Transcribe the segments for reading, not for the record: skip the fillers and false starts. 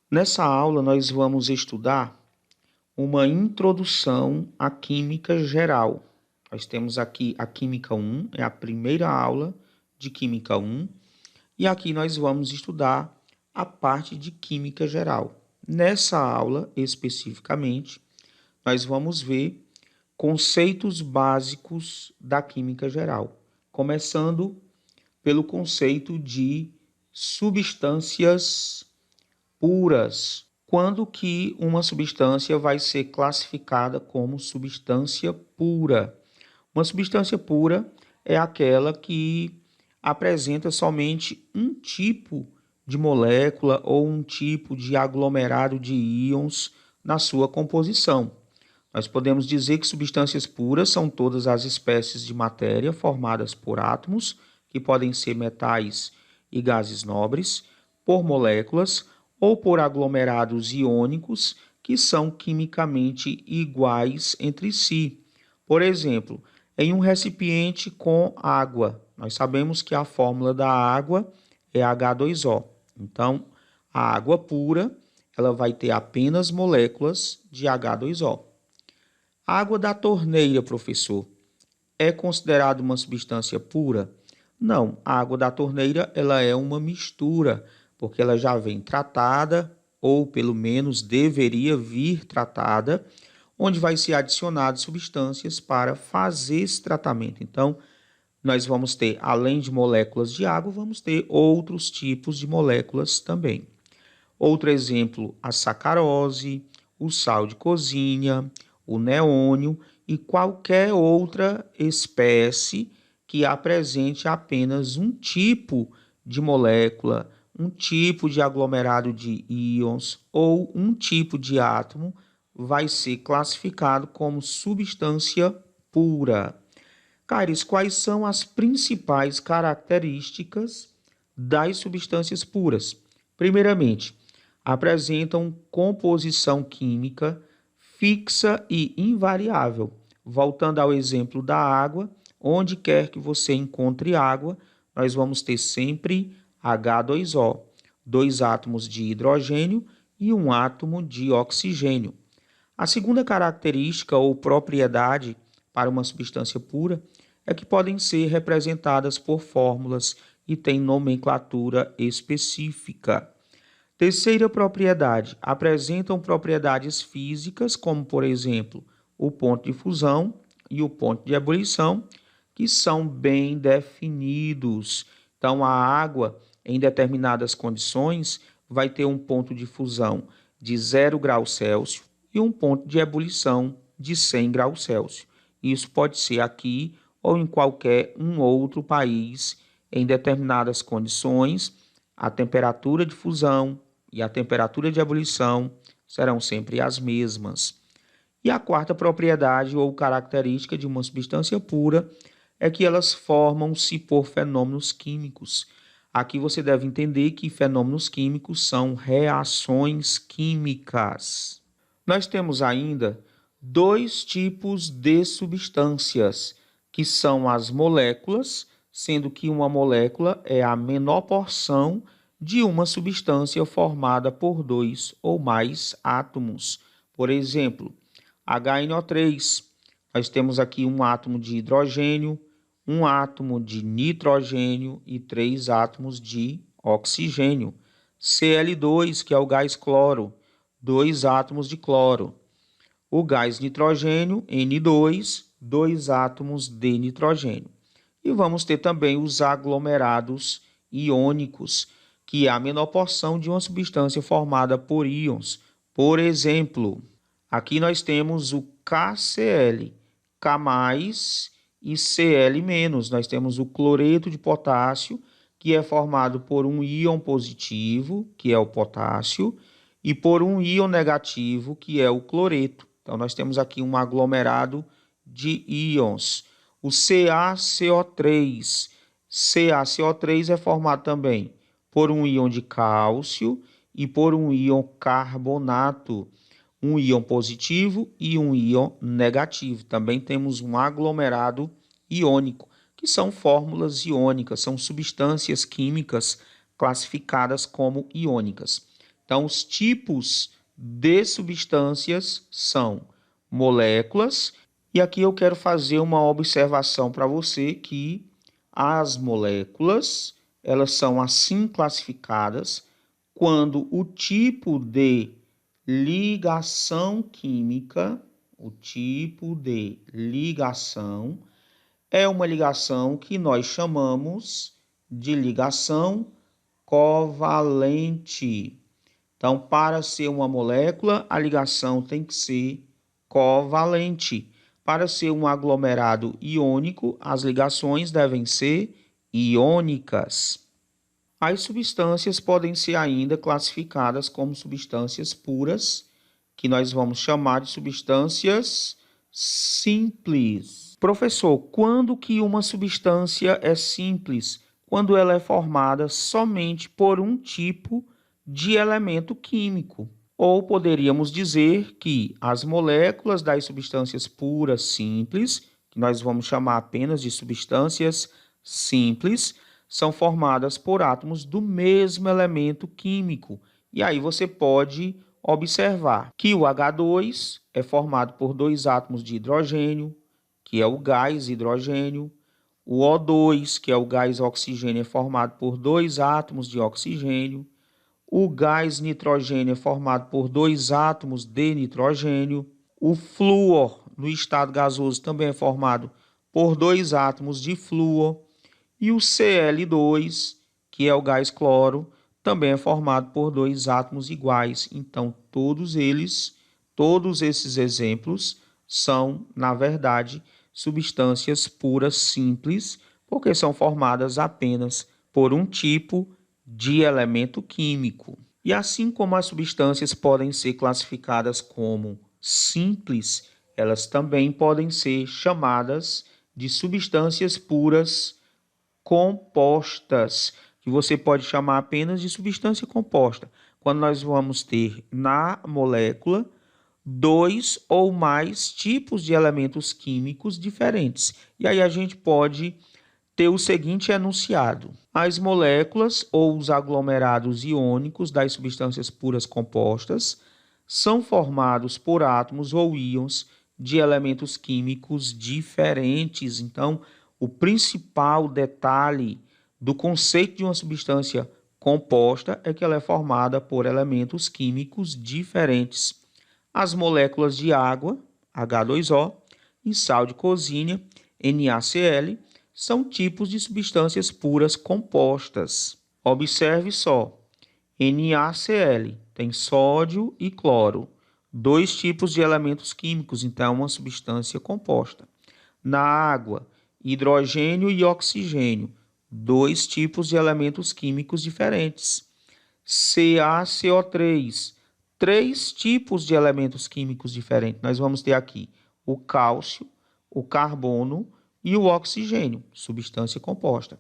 Nessa aula, nós vamos estudar uma introdução à química geral. Nós temos aqui a Química 1, é a primeira aula de Química 1, e aqui nós vamos estudar a parte de Química geral. Nessa aula, especificamente, nós vamos ver conceitos básicos da química geral, começando pelo conceito de substâncias puras. Quando que uma substância vai ser classificada como substância pura? Uma substância pura é aquela que apresenta somente um tipo de molécula ou um tipo de aglomerado de íons na sua composição. Nós podemos dizer que substâncias puras são todas as espécies de matéria formadas por átomos, que podem ser metais e gases nobres, por moléculas ou por aglomerados iônicos que são quimicamente iguais entre si. Por exemplo, em um recipiente com água, nós sabemos que a fórmula da água é H2O. Então, a água pura, ela vai ter apenas moléculas de H2O. A água da torneira, professor, é considerada uma substância pura? Não, a água da torneira ela é uma mistura, porque ela já vem tratada, ou pelo menos deveria vir tratada, onde vai ser adicionadas substâncias para fazer esse tratamento. Então, nós vamos ter, além de moléculas de água, vamos ter outros tipos de moléculas também. Outro exemplo, a sacarose, o sal de cozinha, o neônio e qualquer outra espécie que apresente apenas um tipo de molécula, um tipo de aglomerado de íons ou um tipo de átomo vai ser classificado como substância pura. Caires, quais são as principais características das substâncias puras? Primeiramente, apresentam composição química fixa e invariável. Voltando ao exemplo da água, onde quer que você encontre água, nós vamos ter sempre H2O, dois átomos de hidrogênio e um átomo de oxigênio. A segunda característica ou propriedade para uma substância pura é que podem ser representadas por fórmulas e têm nomenclatura específica. Terceira propriedade, apresentam propriedades físicas, como por exemplo, o ponto de fusão e o ponto de ebulição, que são bem definidos. Então, a água, em determinadas condições, vai ter um ponto de fusão de 0 graus Celsius e um ponto de ebulição de 100 graus Celsius. Isso pode ser aqui ou em qualquer outro país, em determinadas condições, a temperatura de fusão e a temperatura de ebulição serão sempre as mesmas. E a quarta propriedade ou característica de uma substância pura é que elas formam-se por fenômenos químicos. Aqui você deve entender que fenômenos químicos são reações químicas. Nós temos ainda dois tipos de substâncias, que são as moléculas, sendo que uma molécula é a menor porção de uma substância formada por dois ou mais átomos. Por exemplo, HNO3, nós temos aqui um átomo de hidrogênio, um átomo de nitrogênio e 3 átomos de oxigênio. Cl2, que é o gás cloro, 2 átomos de cloro. O gás nitrogênio, N2, 2 átomos de nitrogênio. E vamos ter também os aglomerados iônicos, que é a menor porção de uma substância formada por íons. Por exemplo, aqui nós temos o KCl, K+, e Cl-. Nós temos o cloreto de potássio, que é formado por um íon positivo, que é o potássio, e por um íon negativo, que é o cloreto. Então, nós temos aqui um aglomerado de íons. O CaCO3. CaCO3 é formado também por um íon de cálcio e por um íon carbonato. Um íon positivo e um íon negativo. Também temos um aglomerado iônico, que são fórmulas iônicas, são substâncias químicas classificadas como iônicas. Então, os tipos de substâncias são moléculas, e aqui eu quero fazer uma observação para você que as moléculas, elas são assim classificadas quando o tipo de ligação química, é uma ligação que nós chamamos de ligação covalente. Então, para ser uma molécula, a ligação tem que ser covalente. Para ser um aglomerado iônico, as ligações devem ser iônicas. As substâncias podem ser ainda classificadas como substâncias puras, que nós vamos chamar de substâncias simples. Professor, quando que uma substância é simples? Quando ela é formada somente por um tipo de elemento químico. Ou poderíamos dizer que as moléculas das substâncias puras simples, que nós vamos chamar apenas de substâncias simples, são formadas por átomos do mesmo elemento químico. E aí você pode observar que o H2 é formado por dois átomos de hidrogênio, que é o gás hidrogênio. O O2, que é o gás oxigênio, é formado por dois átomos de oxigênio. O gás nitrogênio é formado por dois átomos de nitrogênio. O flúor, no estado gasoso, também é formado por dois átomos de flúor. E o Cl2, que é o gás cloro, também é formado por dois átomos iguais. Então, todos esses exemplos são, na verdade, substâncias puras simples, porque são formadas apenas por um tipo de elemento químico. E assim como as substâncias podem ser classificadas como simples, elas também podem ser chamadas de substâncias puras compostas, que você pode chamar apenas de substância composta, quando nós vamos ter na molécula dois ou mais tipos de elementos químicos diferentes. E aí a gente pode ter o seguinte enunciado: as moléculas ou os aglomerados iônicos das substâncias puras compostas são formados por átomos ou íons de elementos químicos diferentes. Então, o principal detalhe do conceito de uma substância composta é que ela é formada por elementos químicos diferentes. As moléculas de água, H2O, e sal de cozinha, NaCl, são tipos de substâncias puras compostas. Observe só, NaCl tem sódio e cloro, dois tipos de elementos químicos, então é uma substância composta. Na água, hidrogênio e oxigênio, dois tipos de elementos químicos diferentes. CaCO3, três tipos de elementos químicos diferentes. Nós vamos ter aqui o cálcio, o carbono e o oxigênio, substância composta.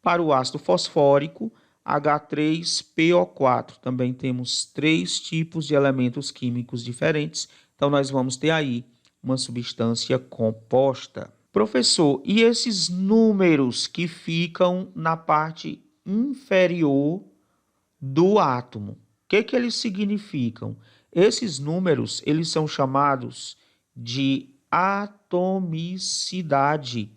Para o ácido fosfórico, H3PO4, também temos três tipos de elementos químicos diferentes. Então, nós vamos ter aí uma substância composta. Professor, e esses números que ficam na parte inferior do átomo? O que eles significam? Esses números, eles são chamados de atomicidade.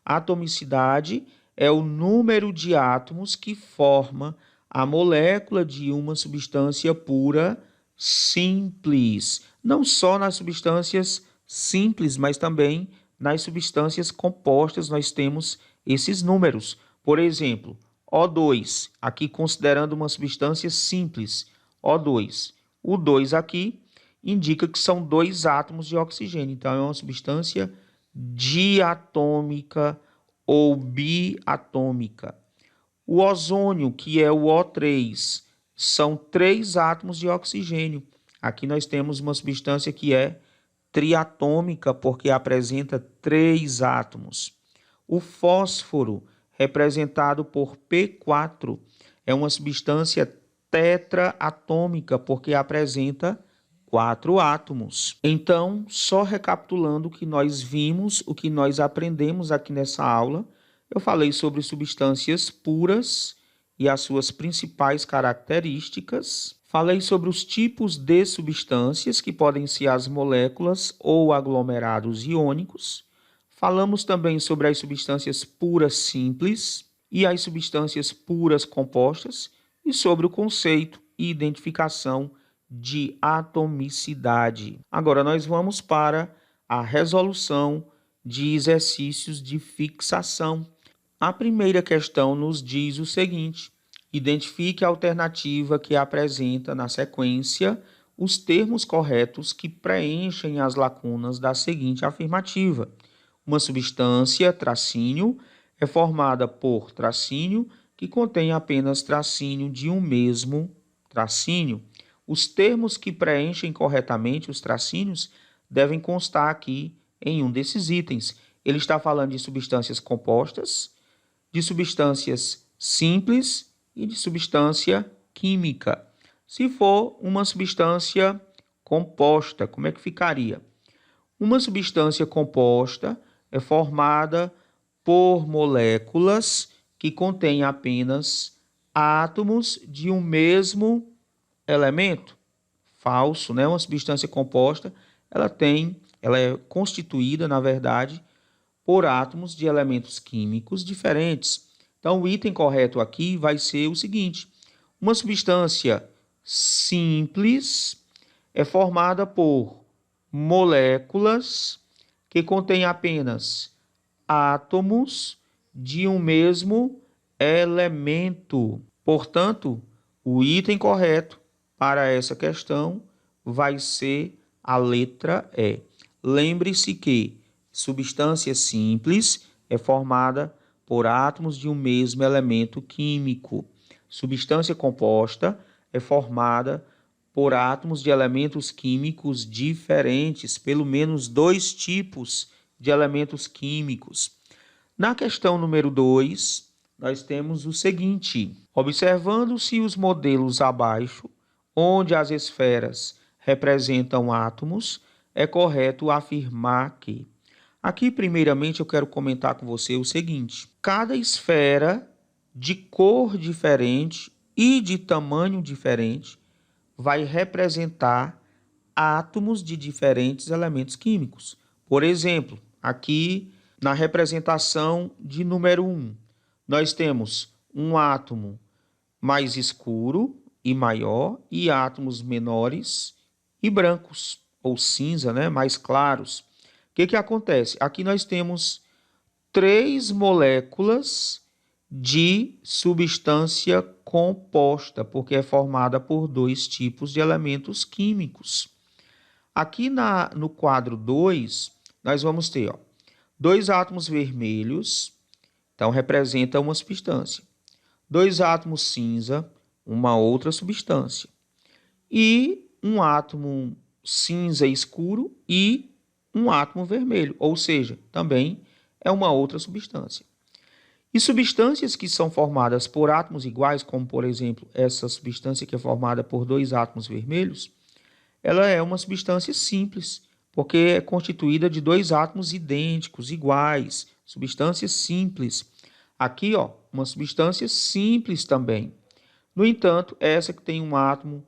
Atomicidade é o número de átomos que forma a molécula de uma substância pura simples. Não só nas substâncias simples, mas também nas substâncias compostas nós temos esses números. Por exemplo, O2, aqui considerando uma substância simples, O2. O 2 aqui indica que são dois átomos de oxigênio, então é uma substância diatômica ou biatômica. O ozônio, que é o O3, são três átomos de oxigênio. Aqui nós temos uma substância que é triatômica, porque apresenta três átomos. O fósforo, representado por P4, é uma substância tetraatômica, porque apresenta quatro átomos. Então, só recapitulando o que nós vimos, o que nós aprendemos aqui nessa aula, eu falei sobre substâncias puras e as suas principais características. Falei sobre os tipos de substâncias, que podem ser as moléculas ou aglomerados iônicos. Falamos também sobre as substâncias puras simples e as substâncias puras compostas e sobre o conceito e identificação de atomicidade. Agora nós vamos para a resolução de exercícios de fixação. A primeira questão nos diz o seguinte: identifique a alternativa que apresenta na sequência os termos corretos que preenchem as lacunas da seguinte afirmativa. Uma substância, tracínio, é formada por tracínio que contém apenas tracínio de um mesmo tracínio. Os termos que preenchem corretamente os tracínios devem constar aqui em um desses itens. Ele está falando de substâncias compostas, de substâncias simples e de substância química. Se for uma substância composta, como é que ficaria? Uma substância composta é formada por moléculas que contêm apenas átomos de um mesmo elemento. Falso, né? Uma substância composta, ela é constituída, na verdade, por átomos de elementos químicos diferentes. Então, o item correto aqui vai ser o seguinte: uma substância simples é formada por moléculas que contêm apenas átomos de um mesmo elemento. Portanto, o item correto para essa questão vai ser a letra E. Lembre-se que substância simples é formada por átomos de um mesmo elemento químico. Substância composta é formada por átomos de elementos químicos diferentes, pelo menos 2 tipos de elementos químicos. Na questão número 2, nós temos o seguinte: observando-se os modelos abaixo, onde as esferas representam átomos, é correto afirmar que... Aqui, primeiramente, eu quero comentar com você o seguinte: cada esfera de cor diferente e de tamanho diferente vai representar átomos de diferentes elementos químicos. Por exemplo, aqui na representação de número 1, nós temos um átomo mais escuro e maior e átomos menores e brancos ou cinza, né, mais claros. O que acontece? Aqui nós temos 3 moléculas de substância composta, porque é formada por 2 tipos de elementos químicos. Aqui no quadro 2, nós vamos ter 2 átomos vermelhos, então representa uma substância. 2 átomos cinza, uma outra substância. E um átomo cinza escuro e um átomo vermelho, ou seja, também é uma outra substância. E substâncias que são formadas por átomos iguais, como por exemplo essa substância que é formada por 2 átomos vermelhos, ela é uma substância simples, porque é constituída de 2 átomos idênticos, iguais, substâncias simples. Aqui, uma substância simples também. No entanto, essa que tem um átomo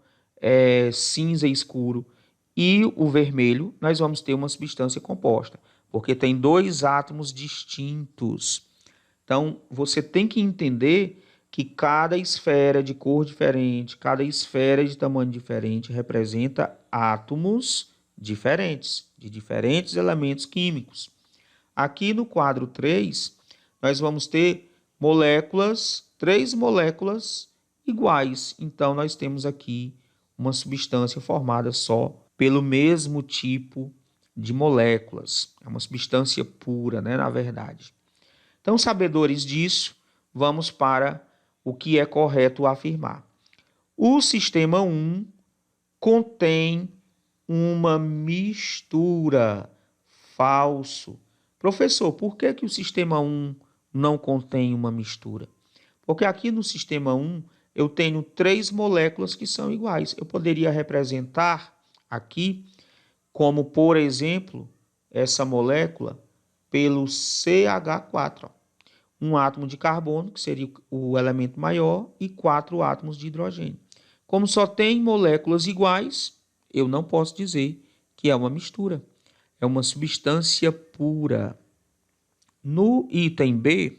cinza escuro e o vermelho, nós vamos ter uma substância composta, porque tem 2 átomos distintos. Então, você tem que entender que cada esfera de cor diferente, cada esfera de tamanho diferente representa átomos diferentes, de diferentes elementos químicos. Aqui no quadro 3, nós vamos ter moléculas, 3 moléculas iguais. Então, nós temos aqui uma substância formada só pelo mesmo tipo de moléculas. É uma substância pura, né, na verdade. Então, sabedores disso, vamos para o que é correto afirmar. O sistema 1 contém uma mistura. Falso. Professor, por que o sistema 1 não contém uma mistura? Porque aqui no sistema 1 eu tenho 3 moléculas que são iguais. Eu poderia representar aqui como, por exemplo, essa molécula pelo CH4. Um átomo de carbono, que seria o elemento maior, e 4 átomos de hidrogênio. Como só tem moléculas iguais, eu não posso dizer que é uma mistura. É uma substância pura. No item B,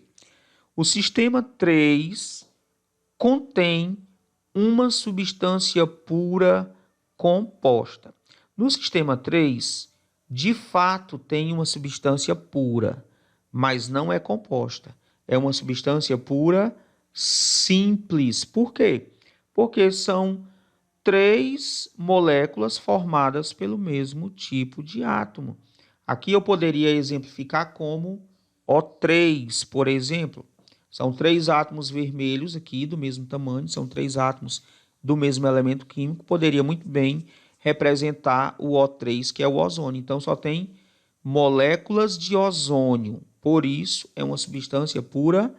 o sistema 3 contém uma substância pura composta. No sistema 3, de fato, tem uma substância pura, mas não é composta. É uma substância pura simples. Por quê? Porque são 3 moléculas formadas pelo mesmo tipo de átomo. Aqui eu poderia exemplificar como O3, por exemplo. São 3 átomos vermelhos aqui do mesmo tamanho, são 3 átomos do mesmo elemento químico. Poderia muito bem representar o O3, que é o ozônio. Então, só tem moléculas de ozônio. Por isso, é uma substância pura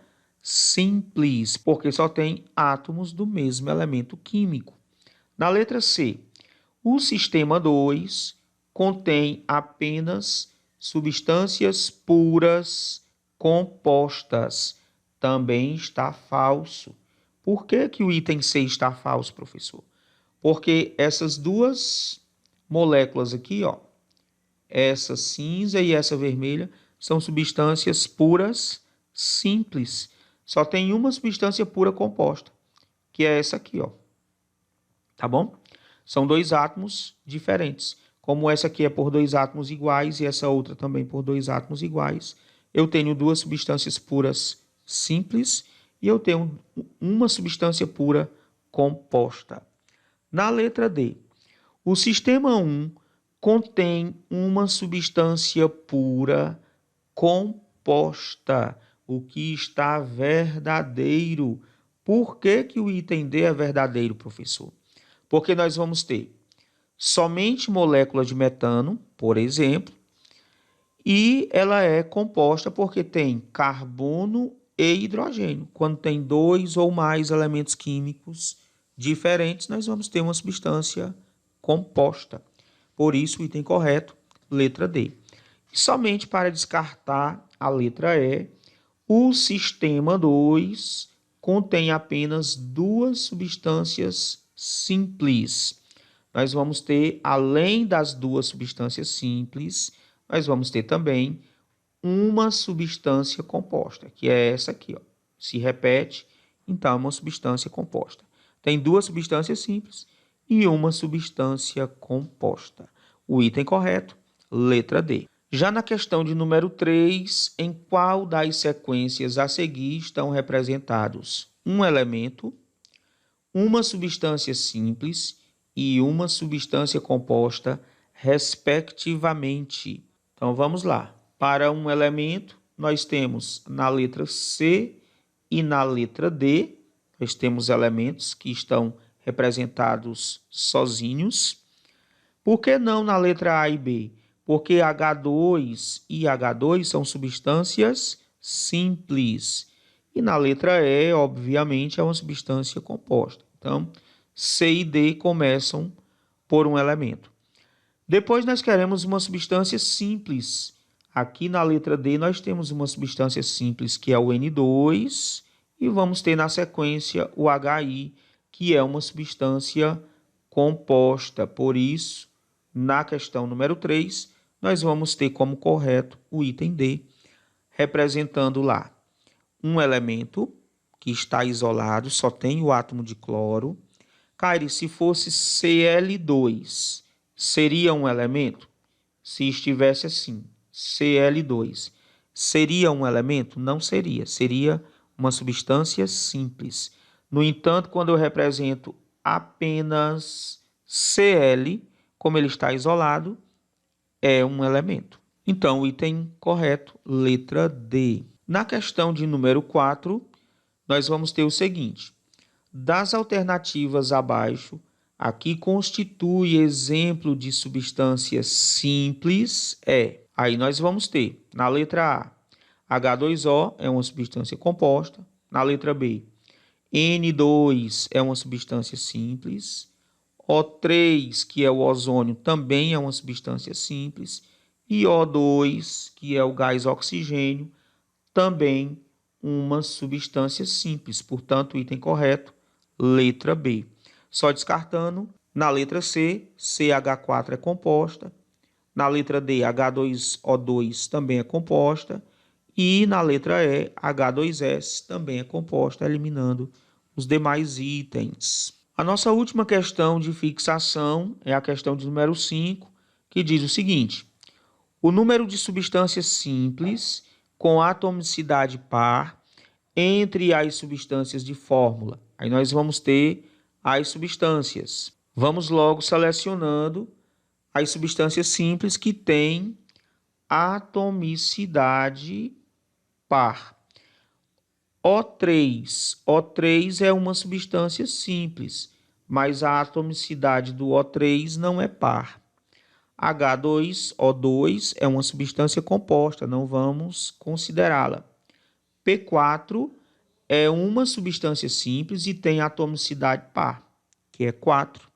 simples, porque só tem átomos do mesmo elemento químico. Na letra C, o sistema 2 contém apenas substâncias puras compostas. Também está falso. Por que o item C está falso, professor? Porque essas duas moléculas aqui, ó, essa cinza e essa vermelha, são substâncias puras simples. Só tem uma substância pura composta, que é essa aqui, ó. Tá bom? São 2 átomos diferentes. Como essa aqui é por 2 átomos iguais e essa outra também por 2 átomos iguais, eu tenho 2 substâncias puras simples e eu tenho uma substância pura composta. Na letra D, o sistema 1 contém uma substância pura composta, o que está verdadeiro. Por que o item D é verdadeiro, professor? Porque nós vamos ter somente moléculas de metano, por exemplo, e ela é composta porque tem carbono e hidrogênio. Quando tem 2 ou mais elementos químicos diferentes, nós vamos ter uma substância composta. Por isso, o item correto, letra D. E somente para descartar a letra E, o sistema 2 contém apenas 2 substâncias simples. Nós vamos ter, além das 2 substâncias simples, nós vamos ter também uma substância composta, que é essa aqui, ó. Se repete, então é uma substância composta. Tem 2 substâncias simples e uma substância composta. O item correto, letra D. Já na questão de número 3, em qual das sequências a seguir estão representados um elemento, uma substância simples e uma substância composta, respectivamente? Então, vamos lá. Para um elemento, nós temos na letra C e na letra D, nós temos elementos que estão representados sozinhos. Por que não na letra A e B? Porque H2 e H2 são substâncias simples. E na letra E, obviamente, é uma substância composta. Então, C e D começam por um elemento. Depois nós queremos uma substância simples. Aqui na letra D nós temos uma substância simples que é o N2 e vamos ter na sequência o HI, que é uma substância composta. Por isso, na questão número 3, nós vamos ter como correto o item D, representando lá um elemento que está isolado, só tem o átomo de cloro. Caire, se fosse Cl2, seria um elemento? Se estivesse assim, Cl2, seria um elemento? Não seria, seria uma substância simples. No entanto, quando eu represento apenas Cl, como ele está isolado, é um elemento. Então, o item correto, letra D. Na questão de número 4, nós vamos ter o seguinte. Das alternativas abaixo, aqui constitui exemplo de substância simples Aí nós vamos ter, na letra A, H2O é uma substância composta. Na letra B, N2 é uma substância simples. O3, que é o ozônio, também é uma substância simples. E O2, que é o gás oxigênio, também uma substância simples. Portanto, o item correto, letra B. Só descartando, na letra C, CH4 é composta. Na letra D, H2O2 também é composta. E na letra E, H2S também é composta, eliminando os demais itens. A nossa última questão de fixação é a questão de número 5, que diz o seguinte: o número de substâncias simples com atomicidade par entre as substâncias de fórmula. Aí nós vamos ter as substâncias. Vamos logo selecionando as substâncias simples que têm atomicidade par. O3 é uma substância simples, mas a atomicidade do O3 não é par. H2O2 é uma substância composta, não vamos considerá-la. P4 é uma substância simples e tem atomicidade par, que é 4.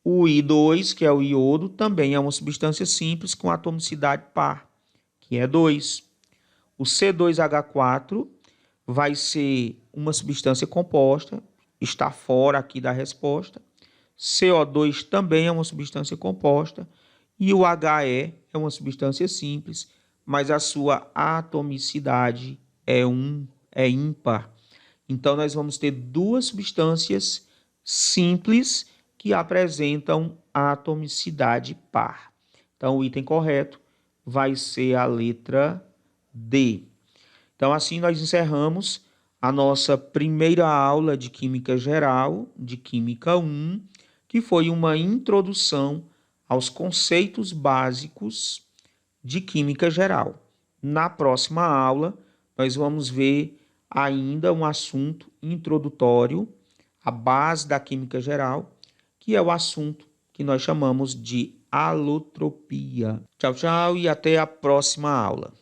O I2, que é o iodo, também é uma substância simples com atomicidade par, que é 2. O C2H4 vai ser uma substância composta, está fora aqui da resposta. CO2 também é uma substância composta. E o HE é uma substância simples, mas a sua atomicidade é ímpar. Então, nós vamos ter duas substâncias simples que apresentam atomicidade par. Então, o item correto vai ser a letra D. Então, assim nós encerramos a nossa primeira aula de Química Geral, de Química 1, que foi uma introdução aos conceitos básicos de Química Geral. Na próxima aula, nós vamos ver ainda um assunto introdutório, a base da Química Geral, que é o assunto que nós chamamos de alotropia. Tchau, tchau e até a próxima aula.